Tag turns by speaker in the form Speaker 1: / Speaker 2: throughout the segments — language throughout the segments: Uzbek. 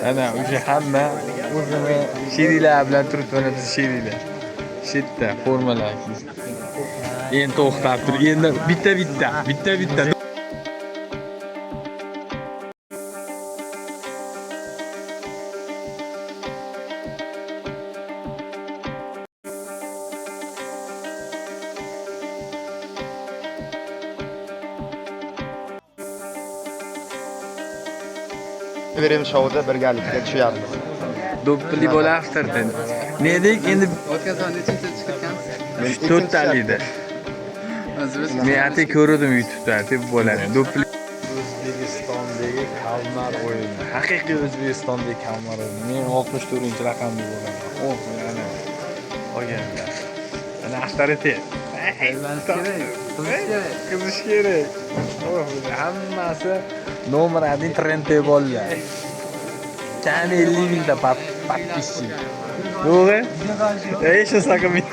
Speaker 1: Ana o'sha hamma o'zini sheriklar bilan turibdi, mana biz sheriklar. Shetda formalar. Endi to'xtab tur. Endi bitta.
Speaker 2: Veremiz shouda birgalikda tushyapmiz.
Speaker 1: Do'ppili bola afterdan. Ne dedik endi
Speaker 3: O'tkazgan nechinchi chiqarkansiz?
Speaker 1: 4 talida. Men ate ko'rdim YouTube'da deb bo'ladi. Do'ppili O'zbekistondagi Kalmar o'yini. Haqiqiy O'zbekistondagi Kalmar o'yini. Men 64-raqamli bo'laman. Oh, mana. Olganlar. Ana avtorite. Qizish kerak. Oh, hammasi nomer 1 trendda bolalar. Kam 50 mingta подписчик. To'g'ri? Еще сакамит.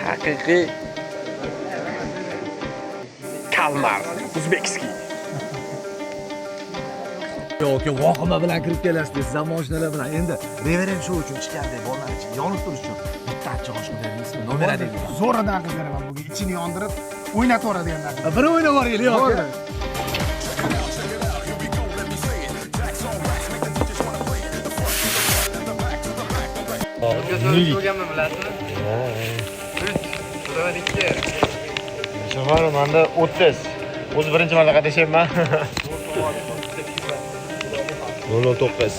Speaker 1: Haqiqiy Kalmar Uzbekskiy.
Speaker 4: Yo'q, vahima bilan kirib kelasiz, zamonalar bilan. Endi reverend show uchun chiqardik, bolalar uchun yonib turish uchun bitta achchiq ismi nomer deydi.
Speaker 5: Zo'radan qilib beraman bugun. Ichini yondirib o'ynatib yuboradiganlar.
Speaker 4: Bir o'ynab boraylik, yo'q.
Speaker 3: O'tkazganmi bilasizmi? Ha. 3, 2.
Speaker 2: Shofar menda 30. O'z birinchi marta qatnashyapman. 09.